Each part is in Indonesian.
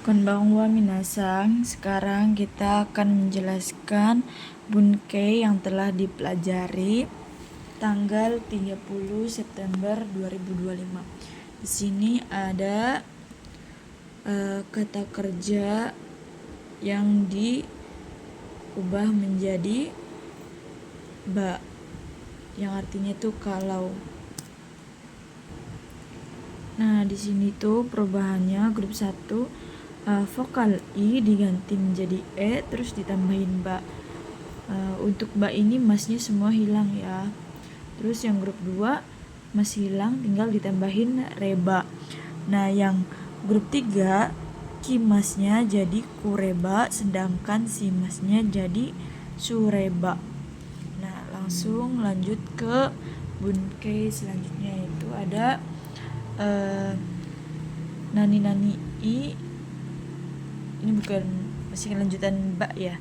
Konbanwa minasang, sekarang kita akan menjelaskan Bunkei yang telah dipelajari tanggal 30 September 2025. Di sini ada kata kerja yang diubah menjadi ba, yang artinya tuh kalau. Nah, di sini tuh perubahannya grup 1 vokal i diganti menjadi e terus ditambahin ba. Untuk ba ini masnya semua hilang ya. Terus yang grup 2 masih hilang, tinggal ditambahin reba. Nah, yang grup 3 ki masnya jadi kureba, sedangkan si masnya jadi sureba. Nah, langsung lanjut ke bunkei selanjutnya, yaitu ada nani i. Ini bukan masih lanjutan ba ya.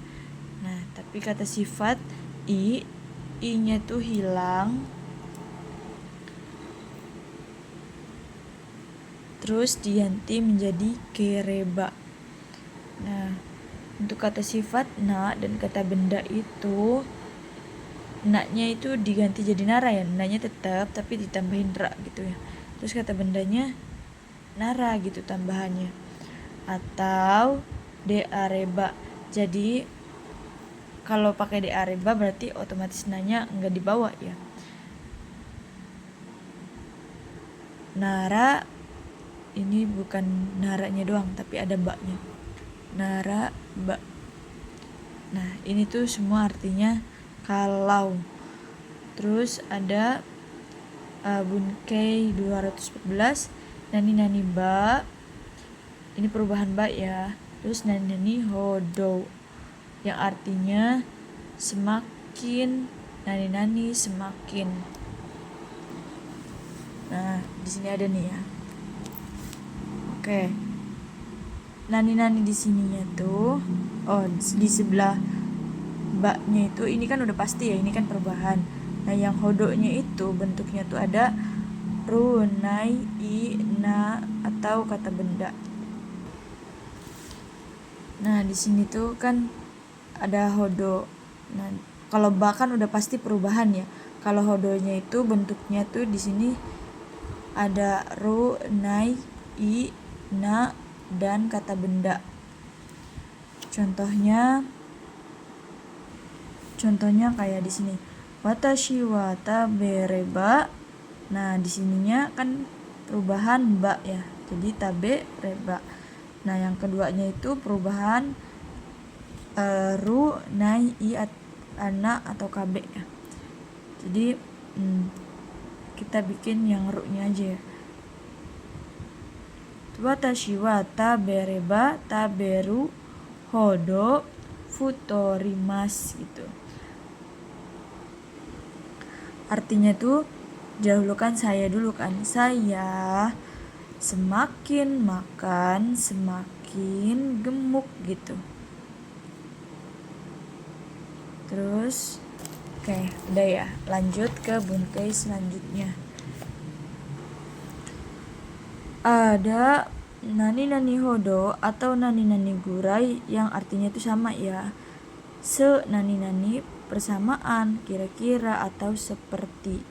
Nah, tapi kata sifat i-nya tuh hilang, terus diganti menjadi kereba. Nah, untuk kata sifat na dan kata benda itu, na-nya itu diganti jadi nara ya, na-nya tetap tapi ditambahin ra gitu ya. Terus kata bendanya nara gitu tambahannya, atau deareba. Jadi kalau pakai deareba berarti otomatis nanya enggak dibawa ya. Nara ini bukan naranya doang tapi ada baknya. Nara ba. Nah, ini tuh semua artinya kalau. Terus ada bunkei 214 nani ba. Ini perubahan ba ya. Terus nani hodo yang artinya semakin, nani semakin. Nah, di sini ada nih ya. Oke. Nani di sininya tuh, di sebelah baknya itu, ini kan udah pasti ya, ini kan perubahan. Nah, yang hodonya itu bentuknya tuh ada ru, nai, i, na atau kata benda. Nah, di sini tuh kan ada hodo. Nah, kalau ba kan udah pasti perubahan ya. Kalau hodonya itu bentuknya tuh di sini ada ru, nai, i, na dan kata benda. Contohnya kayak di sini. Watashi wa tabereba. Nah, di sininya kan perubahan ba ya. Jadi tabe reba. Nah, yang keduanya itu perubahan ru, nai, i, ana atau kabe ya. Jadi kita bikin yang ru-nya aja ya. Watashi wa tabereba taberu hodo futorimasu gitu. Artinya tuh dahulukan saya dulu kan. Saya semakin makan semakin gemuk gitu. Terus udah ya, lanjut ke bunkei selanjutnya. Ada nani hodo atau nani gurai yang artinya itu sama ya. Nani persamaan, kira-kira atau seperti.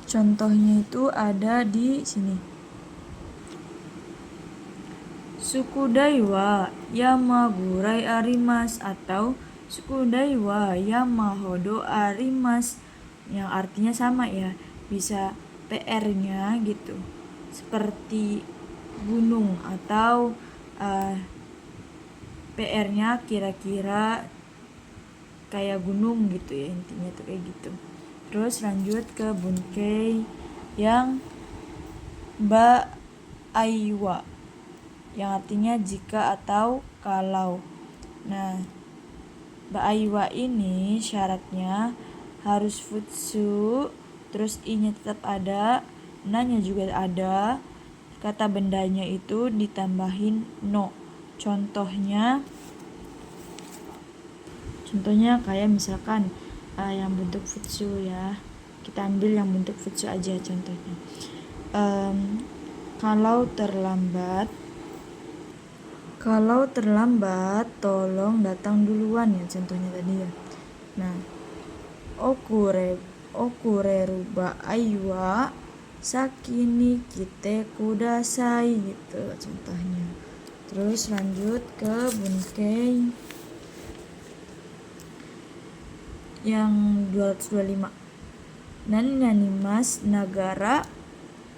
Contohnya itu ada di sini. Sukudai wa yama gurai arimas atau sukudai wa yama hodo arimas, yang artinya sama ya, bisa PR-nya gitu, seperti gunung atau PR-nya kira-kira kayak gunung gitu ya, intinya tuh kayak gitu. Terus lanjut ke bunkei yang ba aiwa, yang artinya jika atau kalau. Nah, ba aiwa ini syaratnya harus futsu, terus i-nya tetap ada, na-nya juga ada, kata bendanya itu ditambahin no. Contohnya kayak misalkan yang bentuk futsu ya. Kita ambil yang bentuk futsu aja contohnya. Kalau terlambat Kalau terlambat, tolong datang duluan ya, contohnya tadi ya. Nah, okureruba aiwa sakini kite kudasai gitu contohnya. Terus lanjut ke bunkei yang 225. Nani nani mas nagara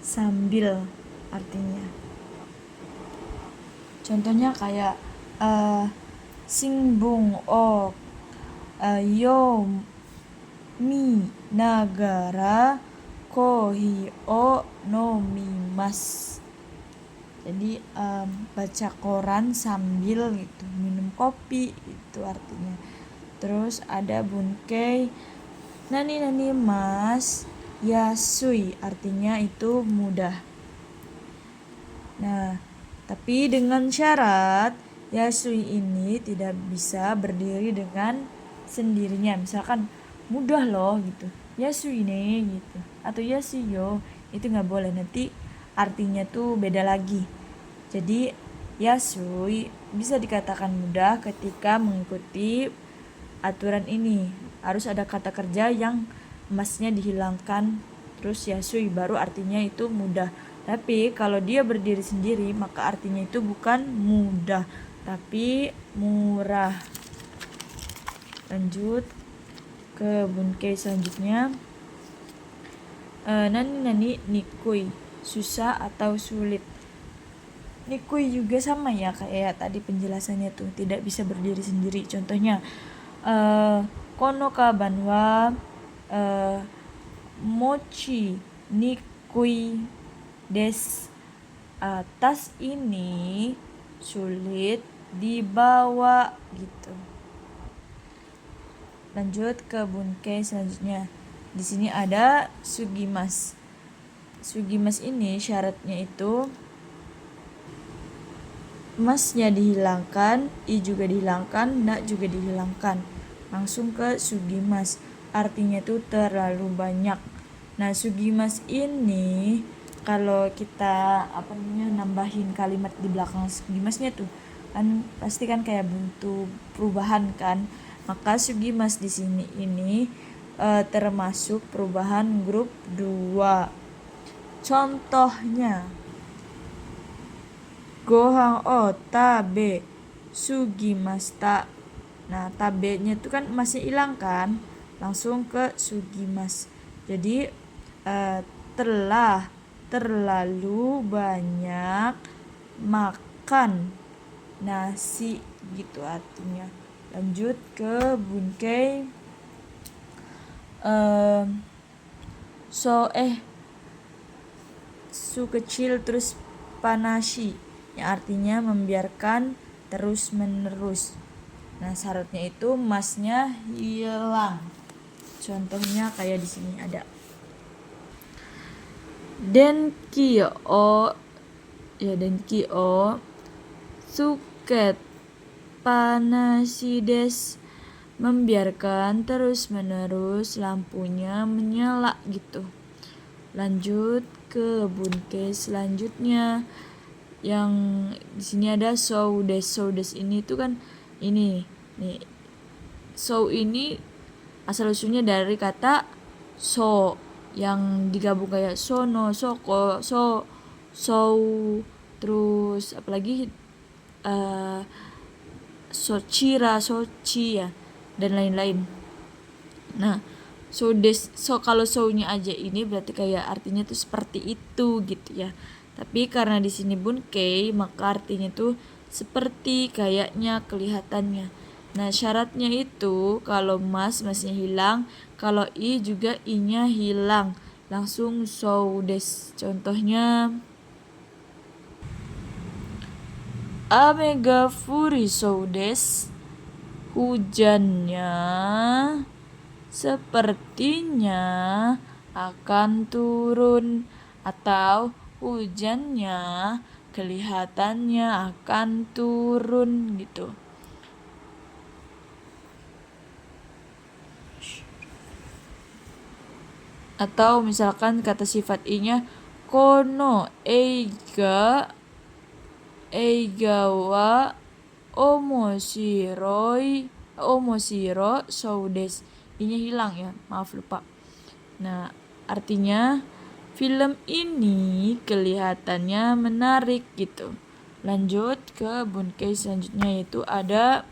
sambil artinya. Contohnya kayak singbung o yo mi nagara kohi o no mimas. Jadi baca koran sambil gitu, minum kopi itu artinya. Terus ada bunkei nani nani mas yasui artinya itu mudah. Nah, tapi dengan syarat yasui ini tidak bisa berdiri dengan sendirinya. Misalkan mudah loh gitu, yasui nih gitu, atau yasuyo, itu nggak boleh, nanti artinya tuh beda lagi. Jadi yasui bisa dikatakan mudah ketika mengikuti aturan ini. Harus ada kata kerja yang masnya dihilangkan, terus yasui baru artinya itu mudah. Tapi kalau dia berdiri sendiri maka artinya itu bukan mudah tapi murah. Lanjut ke bunkei selanjutnya. Nani nikui susah atau sulit. Nikui juga sama ya kayak tadi penjelasannya tuh, tidak bisa berdiri sendiri. Contohnya kono kaban wa mochi nikui des. Tas ini sulit dibawa gitu. Lanjut ke bunkei selanjutnya. Di sini ada sugimas. Sugimas ini syaratnya itu masnya dihilangkan, i juga dihilangkan, na juga dihilangkan. Langsung ke sugimas. Artinya itu terlalu banyak. Nah, sugimas ini kalau kita nambahin kalimat di belakang sugimasnya tuh kan pasti kan kayak buntu perubahan kan. Maka sugimas di sini ini termasuk perubahan grup 2. Contohnya gohang o tabe sugimasta. Nah, tabe-nya itu kan masih hilang kan, langsung ke sugimas. Jadi telah terlalu banyak makan nasi gitu artinya. Lanjut ke bunkei su kecil terus panashi yang artinya membiarkan terus menerus. Nah, syaratnya itu masnya hilang. Contohnya kayak di sini ada denki o suket panashi des, membiarkan terus menerus lampunya menyala gitu. Lanjut ke bunkei selanjutnya yang di sini ada soudes. Soudes ini tuh kan ini nih, so ini asal usulnya dari kata so yang digabung kayak sono, soko, so, terus apalagi sochira, sochi ya dan lain-lain. Nah, kalau so-nya aja ini berarti kayak artinya tuh seperti itu gitu ya. Tapi karena di sini bunkei maka artinya tuh seperti, kayaknya, kelihatannya. Nah, syaratnya itu kalau masnya hilang, kalau i juga i-nya hilang. Langsung soudes. Contohnya amega furi soudes, hujannya sepertinya akan turun, atau hujannya kelihatannya akan turun gitu. Atau misalkan kata sifat i-nya kono eiga eiga wa omoshiro shou desu. I-nya hilang ya, maaf lupa. Nah, artinya film ini kelihatannya menarik gitu. Lanjut ke bunkai selanjutnya, yaitu ada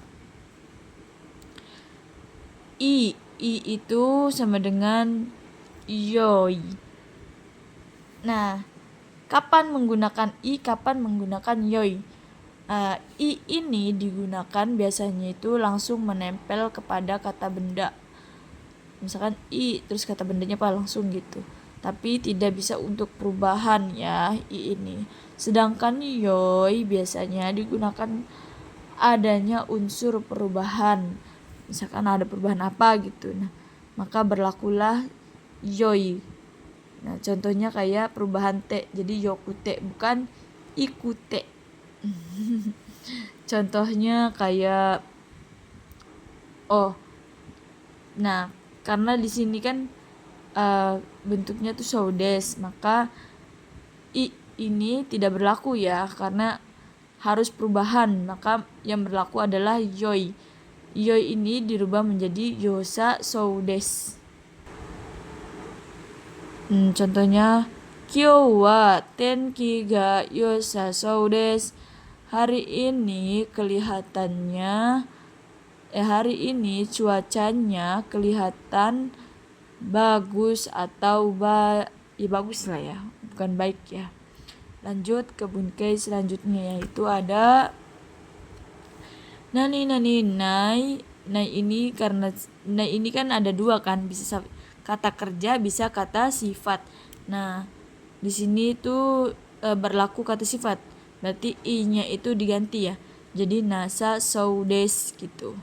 i. I itu sama dengan yoi. Nah, kapan menggunakan i, kapan menggunakan yoi? I ini digunakan biasanya itu langsung menempel kepada kata benda. Misalkan i terus kata bendanya apa langsung gitu. Tapi tidak bisa untuk perubahan ya i ini. Sedangkan yoi biasanya digunakan adanya unsur perubahan. Misalkan ada perubahan apa gitu. Nah, maka berlakulah yoi. Nah, contohnya kayak perubahan te, jadi yokute bukan ikute. Contohnya kayak nah karena di sini kan bentuknya tuh shou desu, maka i ini tidak berlaku ya karena harus perubahan, maka yang berlaku adalah yoi. Yoi ini dirubah menjadi yosa shou desu. Contohnya kyou wa tenki ga yosa shou desu. Hari ini cuacanya kelihatan bagus atau ya bagus lah ya, bukan baik ya. Lanjut ke bunkai selanjutnya, yaitu ada nani nai. Nai ini karena nai ini kan ada dua kan, bisa kata kerja, bisa kata sifat. Nah, di sini tuh berlaku kata sifat. Berarti i-nya itu diganti ya. Jadi nasa shou desu gitu.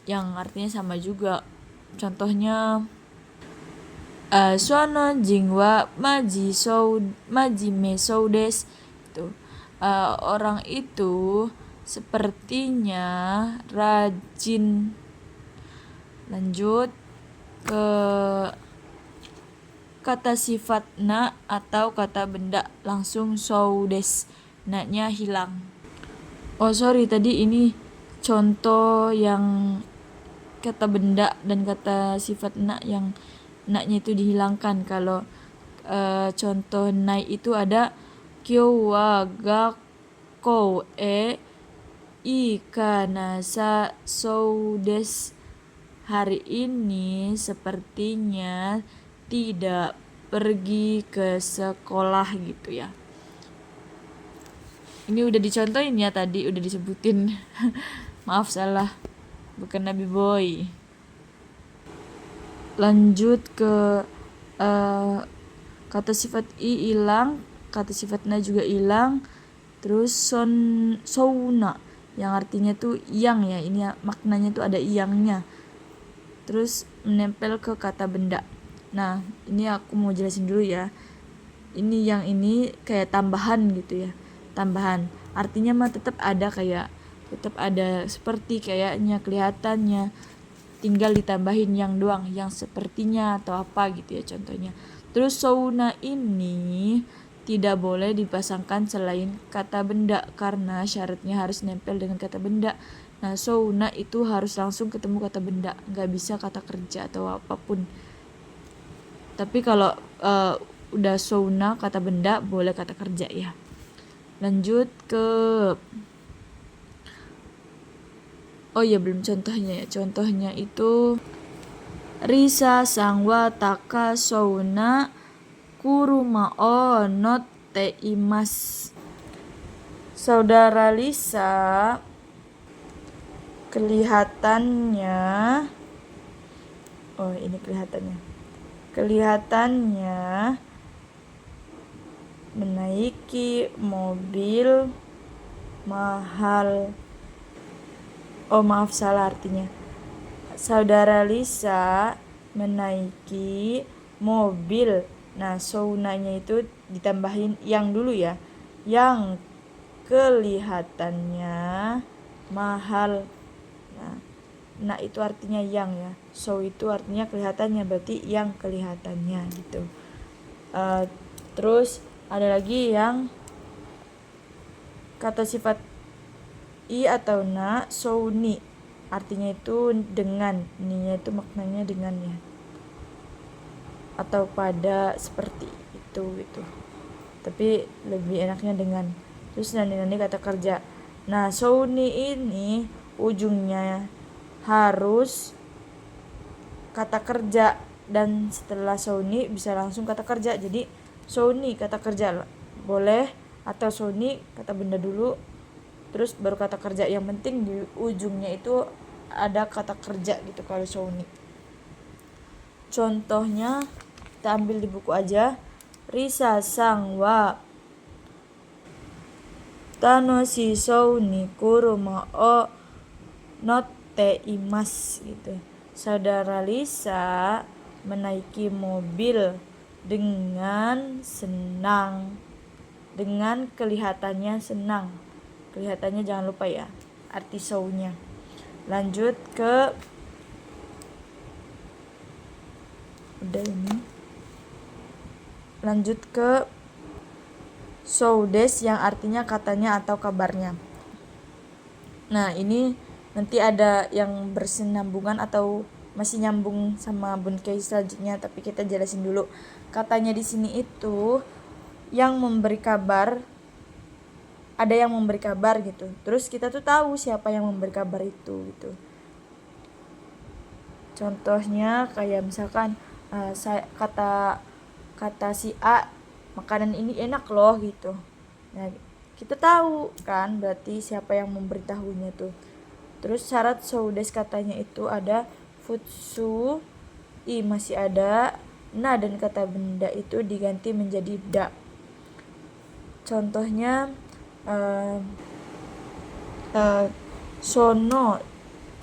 Yang artinya sama juga. Contohnya sono jin wa majime shou desu gitu. Orang itu sepertinya rajin. Lanjut ke kata sifat na atau kata benda, langsung shou desu. Na-nya hilang. Sorry, tadi ini contoh yang kata benda dan kata sifat na yang na-nya itu dihilangkan. Kalau contoh nai itu ada kyou wa gakkou e ikanasa shou desu. Hari ini sepertinya tidak pergi ke sekolah gitu ya. Ini udah dicontohin ya tadi, udah disebutin. Maaf salah, bukan Nabi Boy. Lanjut ke kata sifat i hilang, kata sifat na juga hilang. Terus souna yang artinya tuh yang ya, ini maknanya tuh ada iyangnya. Terus menempel ke kata benda. Nah, ini aku mau jelasin dulu ya. Ini yang ini kayak tambahan gitu ya. Tambahan. Artinya mah tetap ada seperti kayaknya, kelihatannya. Tinggal ditambahin yang doang, yang sepertinya atau apa gitu ya contohnya. Terus souna ini tidak boleh dipasangkan selain kata benda karena syaratnya harus nempel dengan kata benda. Nah, souna itu harus langsung ketemu kata benda, nggak bisa kata kerja atau apapun. Tapi kalau udah souna kata benda, boleh kata kerja ya. Lanjut ke belum contohnya ya. Contohnya itu Risa sang wa taka souna kuruma o notte imasu. Saudara Lisa kelihatannya menaiki mobil mahal. Maaf salah artinya. Saudara Lisa menaiki mobil. Nah, sounanya itu ditambahin yang dulu ya. Yang kelihatannya mahal. Nah itu artinya yang ya. So itu artinya kelihatannya, berarti yang kelihatannya gitu. Terus ada lagi yang kata sifat i atau na, so ni artinya itu dengan, ni itu maknanya dengan ya, atau pada, seperti itu gitu. Tapi lebih enaknya dengan. Terus nanti kata kerja. Nah, so ni ini ujungnya harus kata kerja, dan setelah so ni bisa langsung kata kerja. Jadi so ni kata kerja boleh, atau so ni kata benda dulu terus baru kata kerja. Yang penting di ujungnya itu ada kata kerja gitu kalau so ni. Contohnya kita ambil di buku aja. Risa sang wa tanoshi shou ni kuruma o notte imasu gitu. Saudara Lisa menaiki mobil dengan senang, dengan kelihatannya senang. Kelihatannya jangan lupa ya arti shou-nya. Lanjut ke shou desu yang artinya katanya atau kabarnya. Nah, ini nanti ada yang bersinambungan atau masih nyambung sama bunkai selanjutnya, tapi kita jelasin dulu. Katanya di sini itu yang memberi kabar, ada yang memberi kabar gitu. Terus kita tuh tahu siapa yang memberi kabar itu gitu. Contohnya kayak misalkan kata si A, makanan ini enak loh gitu. Nah, kita tahu kan berarti siapa yang memberitahunya tuh. Terus syarat shou desu katanya itu ada futsu, i masih ada, na dan kata benda itu diganti menjadi da. Contohnya sono,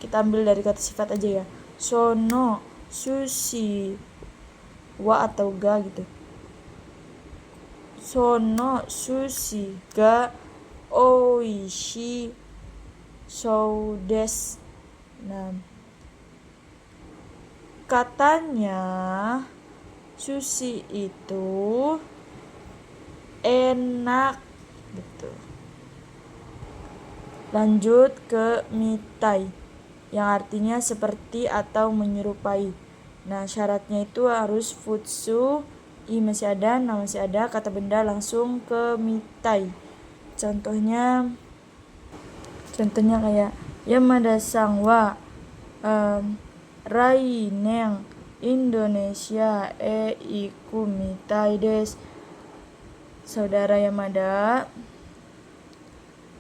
kita ambil dari kata sifat aja ya. Sono sushi wa atau ga gitu. Sono sushi ga oishii shou desu. Nah, katanya sushi itu enak gitu. Lanjut ke mitai yang artinya seperti atau menyerupai. Nah, syaratnya itu harus futsu, i masih ada, na masih ada, kata benda langsung ke mitai. Contohnya kayak Yamada sang wa rai neng Indonesia iku mitai desu. Saudara Yamada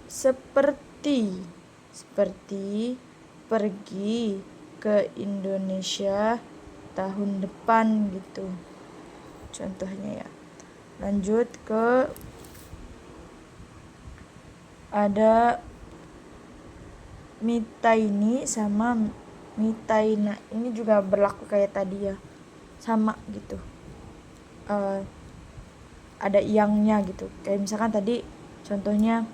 seperti pergi ke Indonesia tahun depan gitu. Contohnya ya. Lanjut ke ada mitaini sama mitaina. Ini juga berlaku kayak tadi ya, sama gitu. Ada iyangnya gitu. Kayak misalkan tadi contohnya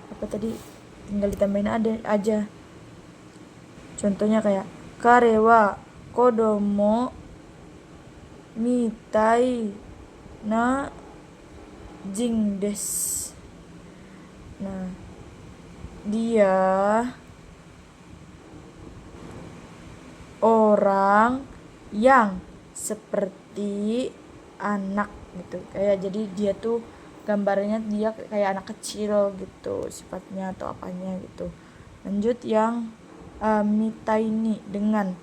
apa tadi, tinggal ditambahin ada aja. Contohnya kayak kare wa kodomo mitai na jing desu. Nah, dia orang yang seperti anak gitu. Kayak jadi dia tuh gambarnya dia kayak anak kecil gitu sifatnya atau apanya gitu. Lanjut yang mitaini dengan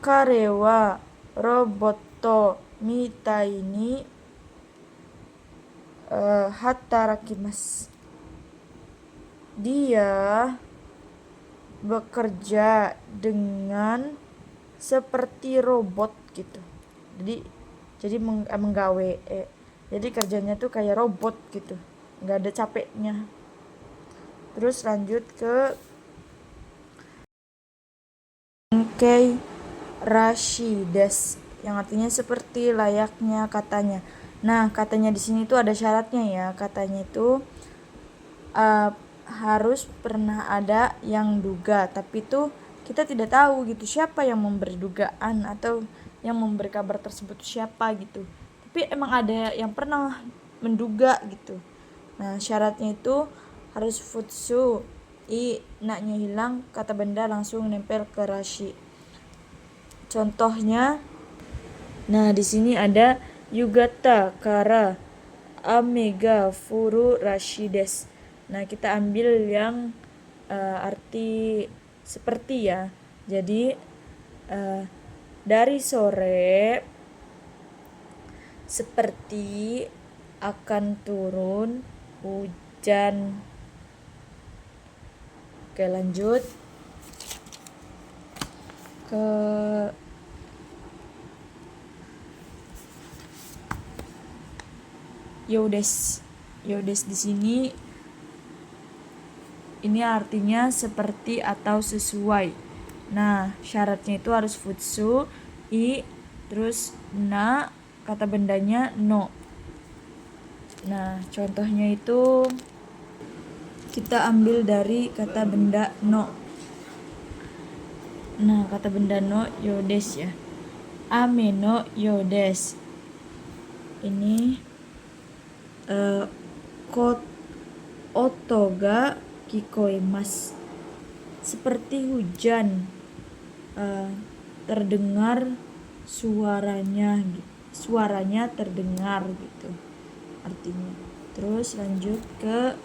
kare wa roboto mitaini hatarakimasu. Dia bekerja dengan seperti robot gitu. Jadi menggawe jadi kerjanya tuh kayak robot gitu, nggak ada capeknya. Terus lanjut ke Kei rashi desu yang artinya seperti layaknya katanya. Nah, katanya di sini tuh ada syaratnya ya. Katanya itu harus pernah ada yang duga, tapi tuh kita tidak tahu gitu siapa yang memberi dugaan atau yang memberi kabar tersebut siapa gitu. Tapi emang ada yang pernah menduga gitu. Nah, syaratnya itu harus futsu, na-nya hilang, kata benda langsung nempel ke rashi. Contohnya, nah di sini ada yugata kara amega furu rashi des. Nah, kita ambil yang arti seperti ya. Jadi dari sore seperti akan turun hujan. Oke, lanjut ke yodes. Yodes di sini ini artinya seperti atau sesuai. Nah, syaratnya itu harus futsu, terus na, kata bendanya no. Nah, contohnya itu kita ambil dari kata benda no. Nah, kata benda no yodes ya. Ame no yodes. Ini oto ga kikoimasu. Seperti hujan, terdengar suaranya terdengar gitu artinya. Terus lanjut ke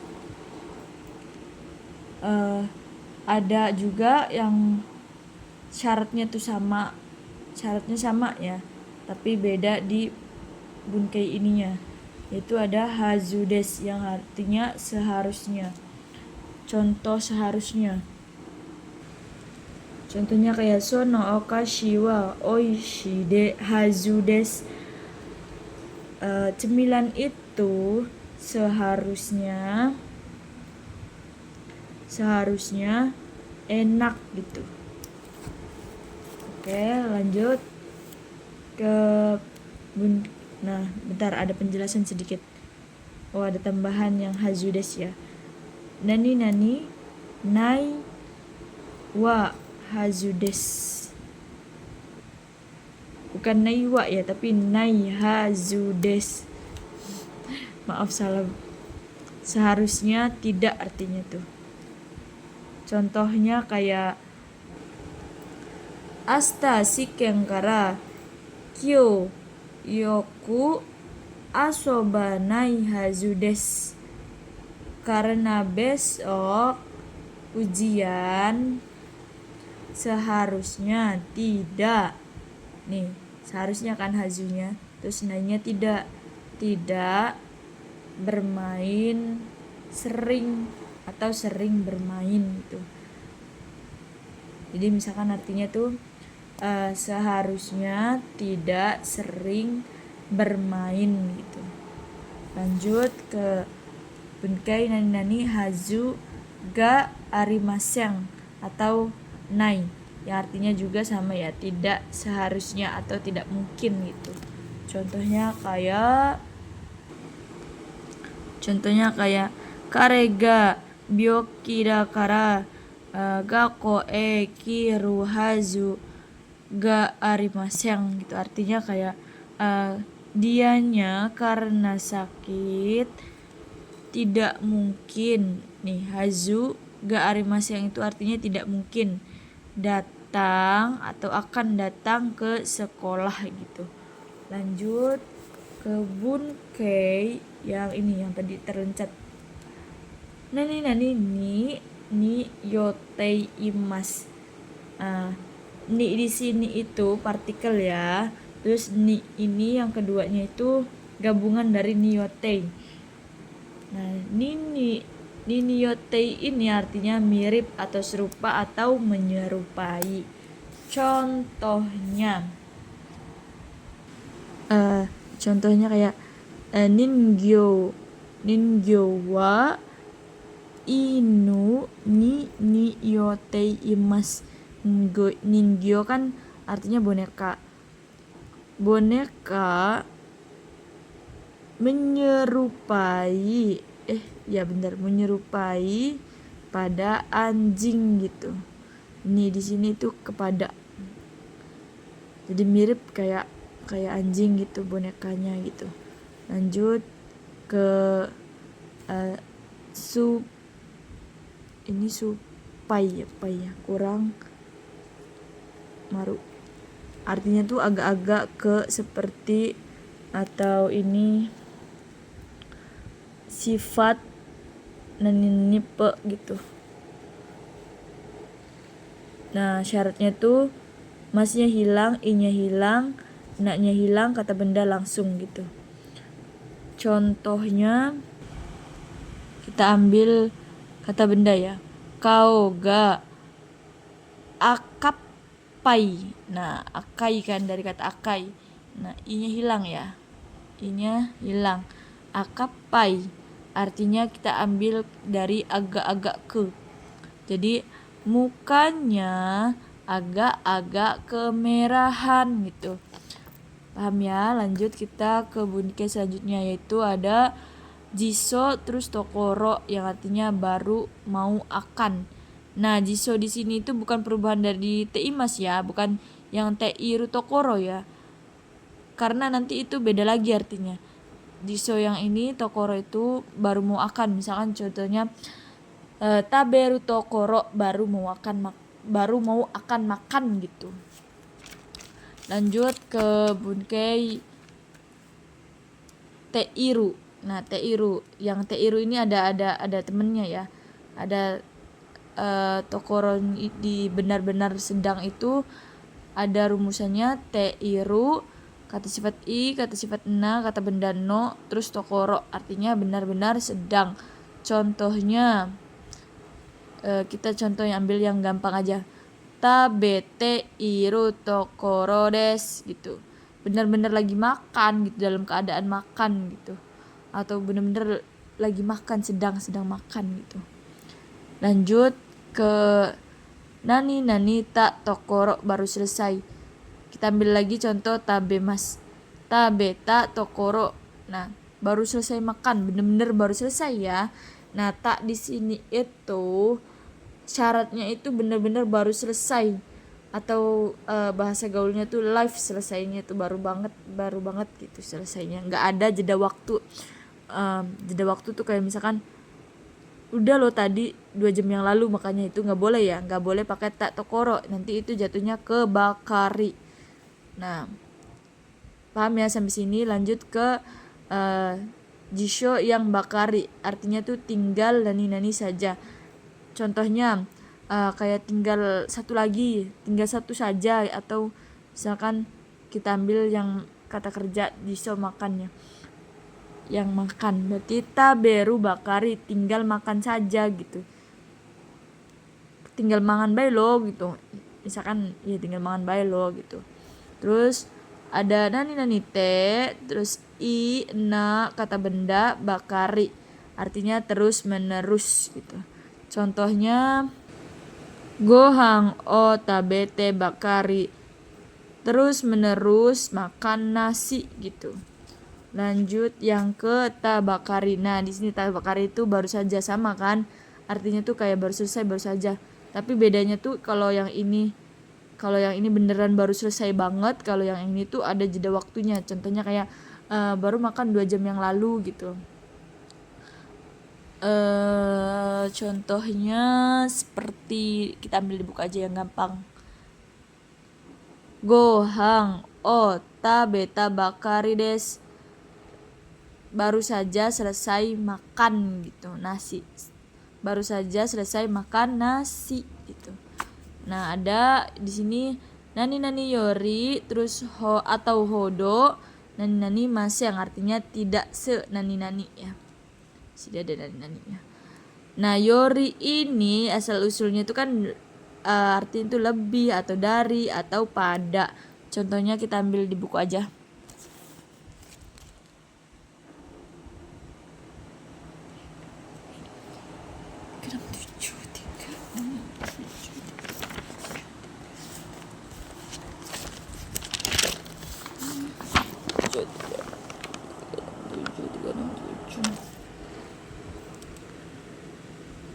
ada juga yang syaratnya sama ya, tapi beda di bunkai ininya, yaitu ada hazudes yang artinya seharusnya. Contoh seharusnya, contohnya kayak sono okashi wa oishi de hazudes. Cemilan itu seharusnya enak gitu. Oke, lanjut ke nah, bentar, ada penjelasan sedikit. Oh, ada tambahan yang hazudes ya. Nani nai wa hazudes. Bukan nai wa ya, tapi nai hazudes. Maaf, salah. Seharusnya tidak artinya tuh. Contohnya kayak asta shiken kara kyou yoku asobanai hazudes. Karena besok ujian, seharusnya tidak. Nih, seharusnya kan hazunya, terus nanya tidak bermain sering atau sering bermain gitu. Jadi misalkan artinya tuh seharusnya tidak sering bermain gitu. Lanjut ke bunkai nani hazu ga arimasen atau nai, yang artinya juga sama ya, tidak seharusnya atau tidak mungkin gitu. Contohnya kayak kare ga byoki dakara gakko kiru hazu ga arimasen gitu. Artinya kayak dianya karena sakit tidak mungkin. Nih, hazu ga arimasen itu artinya tidak mungkin datang atau akan datang ke sekolah gitu. Lanjut ke bunkai yang ini, yang tadi terlencat. Nani ni yotei imas. Ni di sini itu partikel ya. Terus ni ini yang keduanya itu gabungan dari niyotei. Nah, niyotei ini artinya mirip atau serupa atau menyerupai. Contohnya kayak ningyo wa inu ni niyotei imas. Ningyo kan artinya boneka. Boneka menyerupai pada anjing gitu. Ini di sini tuh kepada. Jadi mirip kayak anjing gitu bonekanya gitu. Lanjut ke ini supai ya kurang maru. Artinya tuh agak-agak ke seperti atau ini sifat naninipe gitu. Nah syaratnya tuh masnya hilang, i-nya hilang, na-nya hilang, kata benda langsung gitu. Contohnya kita ambil kata benda ya. Kau ga akapai. Nah akai kan dari kata akai. Nah i-nya hilang ya. I-nya hilang. Akapai artinya kita ambil dari agak-agak ke. Jadi mukanya agak-agak kemerahan gitu. Paham ya? Lanjut kita ke bunike selanjutnya, yaitu ada jiso terus tokoro yang artinya baru, mau, akan. Nah jiso di sini itu bukan perubahan dari teimas ya, bukan yang teiru tokoro ya, karena nanti itu beda lagi artinya. Jiso yang ini, tokoro itu baru, mau, akan. Misalkan contohnya taberu tokoro baru mau akan makan gitu. Lanjut ke bunkai teiru. Nah teiru, yang teiru ini ada temennya ya. Ada tokoro di benar-benar sedang itu ada rumusannya. Teiru kata sifat i, kata sifat na, kata benda no, terus tokoro artinya benar-benar sedang. Contohnya kita contoh yang ambil yang gampang aja. Tabete iru tokoro des gitu. Benar-benar lagi makan gitu, dalam keadaan makan gitu. Atau benar-benar lagi makan, sedang makan gitu. Lanjut ke nani tak tokoro baru selesai. Kita ambil lagi contoh tabemas. Tabeta tokoro. Nah, baru selesai makan, benar-benar baru selesai ya. Nah, tak di sini itu syaratnya itu benar-benar baru selesai, atau bahasa gaulnya tuh live selesainya tuh baru banget gitu selesainya, nggak ada jeda waktu. Jeda waktu tuh kayak misalkan udah lo tadi 2 jam yang lalu, makanya itu nggak boleh ya, nggak boleh pakai tak tokoro, nanti itu jatuhnya ke bakari. Nah paham ya sampai sini. Lanjut ke jisho yang bakari, artinya tuh tinggal nani saja. Contohnya kayak tinggal satu saja, atau misalkan kita ambil yang kata kerja jisho makannya, yang makan, berarti taberu bakari, tinggal makan saja gitu, tinggal mangan bae lo gitu, misalkan ya tinggal mangan bae lo gitu. Terus ada nani te, terus i, na, kata benda, bakari artinya terus menerus gitu. Contohnya gohang o tabete bakari, terus menerus makan nasi gitu. Lanjut yang ke tabakari. Nah di sini tabakari itu baru saja, sama kan, artinya tuh kayak baru selesai, baru saja. Tapi bedanya tuh kalau yang ini beneran baru selesai banget, kalau yang ini tuh ada jeda waktunya. Contohnya kayak baru makan 2 jam yang lalu gitu. Contohnya seperti kita ambil di buku aja yang gampang. Gohang o tabeta bakari des, baru saja selesai makan gitu, nasi. Baru saja selesai makan nasi gitu. Nah ada di sini nani yori, terus ho atau hodo, nani masih yang artinya tidak nani ya. Tidak ada nani-naninya. Nah yori ini asal usulnya itu kan artinya itu lebih atau dari atau pada. Contohnya kita ambil di buku aja.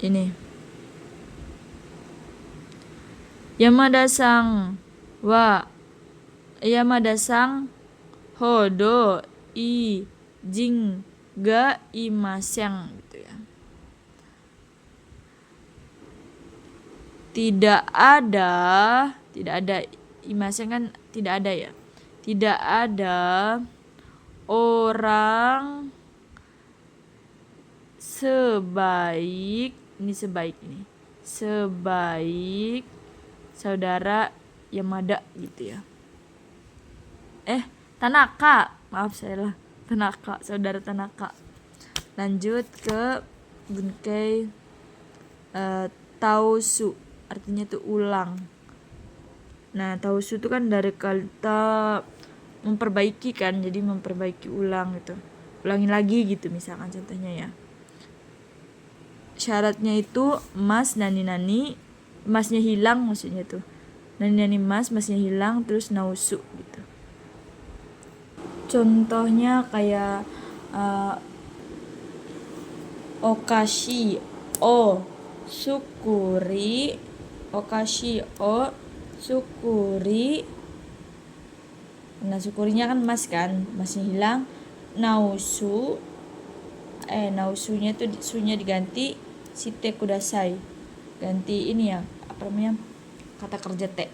Ini Yamada sang hodo i jing ga imaseng gitu ya. Tidak ada imaseng kan tidak ada ya. Tidak ada orang sebaik saudara Yamada gitu ya. Tanaka, maaf saya lah, Tanaka, saudara Tanaka. Lanjut ke Bunkei Taosu, artinya itu ulang. Nah, Taosu itu kan dari kata memperbaiki kan, jadi memperbaiki ulang gitu, ulangi lagi gitu misalkan contohnya ya. Syaratnya itu mas nani, masnya hilang maksudnya tuh. Nani masnya hilang, terus nausu gitu. Contohnya kayak okashi o syukuri, nah syukurinya kan mas kan, masnya hilang. Nausunya tuh sunya diganti shite kudasai, ganti ini ya apa namanya, kata kerja te.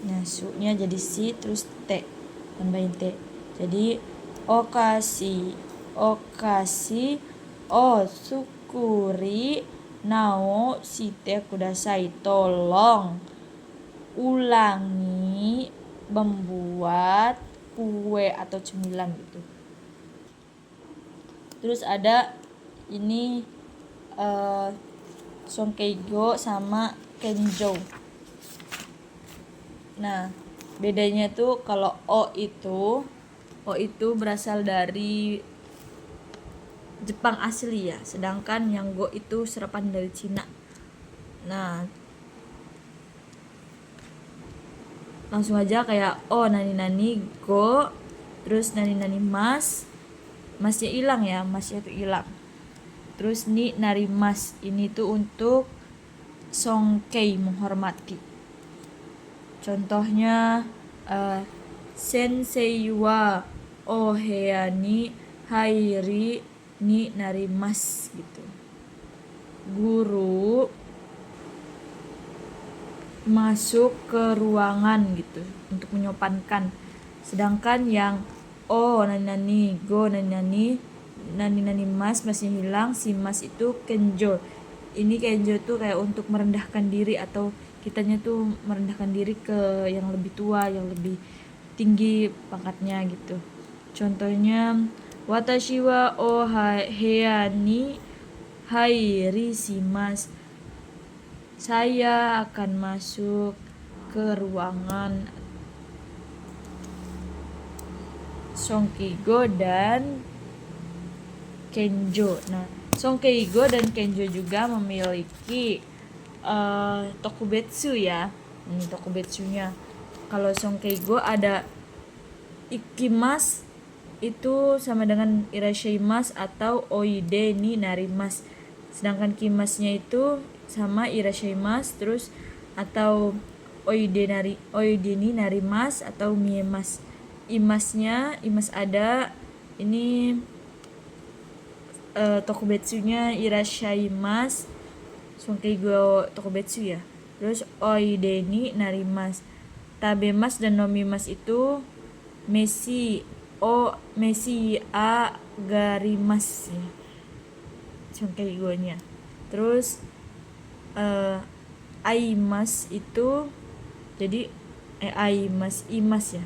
Nah su-nya jadi si, terus te, tambahin te, jadi okashi o syukuri nao shite kudasai, tolong ulangi membuat kue atau cemilan gitu. Terus ada ini sonkeigo sama kenjo. Nah, bedanya tuh kalau o itu berasal dari Jepang asli ya, sedangkan yang go itu serapan dari Cina. Nah, langsung aja kayak nani go, terus nani masnya hilang ya, masnya itu hilang. Terus ni narimas, ini tuh untuk songkei, menghormati. Contohnya sensei wa oheya ni hairi ni narimas gitu. Guru masuk ke ruangan gitu untuk menyopankan. Sedangkan yang nani go nani masnya hilang, si mas itu kenjo. Ini kenjo tuh kayak untuk merendahkan diri, atau kitanya tuh merendahkan diri ke yang lebih tua, yang lebih tinggi pangkatnya gitu. Contohnya watashi wa oheya ni hairi shimasu, saya akan masuk ke ruangan. Sonkeigo dan kenjo. Nah, sonkeigo dan kenjo juga memiliki tokubetsu ya. Ini tokubetsunya. Kalau sonkeigo ada ikimas, itu sama dengan irashaimasu atau oide ni narimasu. Sedangkan kimasnya itu sama irashaimasu, terus atau oide ni narimasu atau miemasu. Imas ada, ini tokubetsunya irashaimasu, sonkeigo tokubetsu ya. Terus oide ni narimasu. Tabemas dan nomimas itu mesi agarimasu ya, sonkeigonya. Terus aimas itu jadi imas ya.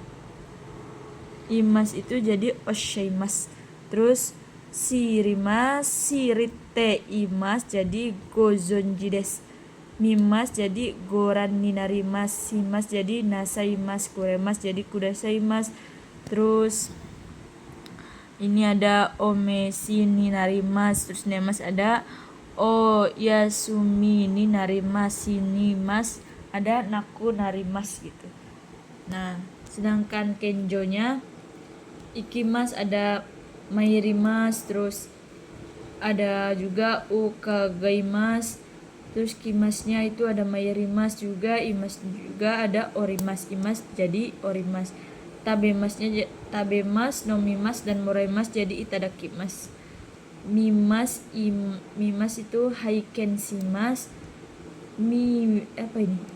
Imas itu jadi oshaimasu. Terus sirite imas jadi gozonji desu. Mimas jadi goran ni narimasu. Simas jadi nasaimasu. Kuremas jadi kudasaimasu. Terus ini ada omeshi ni narimasu. Terus nemas ada yasumi ni narimasu. Nimas ada naku narimasu gitu. Nah, sedangkan kenjonya ikimas ada mairimas, terus ada juga ukagaimas. Terus kimasnya itu ada mairimas juga, imas juga ada orimas. Imas jadi orimas. Tabemasnya tabemas, nomimas dan moraimas jadi itadakimas. mimas itu haikensimas.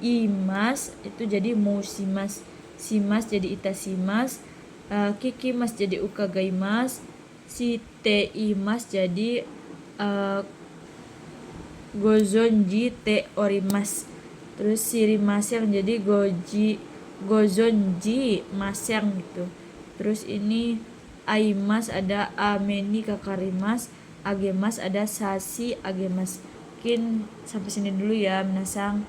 Imas itu jadi musimas, simas jadi itasimas, kikimas jadi ukagaimas, si te imas jadi gozonji te orimas. Terus siri masyang jadi gozonji masyang gitu. Terus ini aimas ada ameni kakarimas, agemas ada sasi agemas. Mungkin sampai sini dulu ya minasang.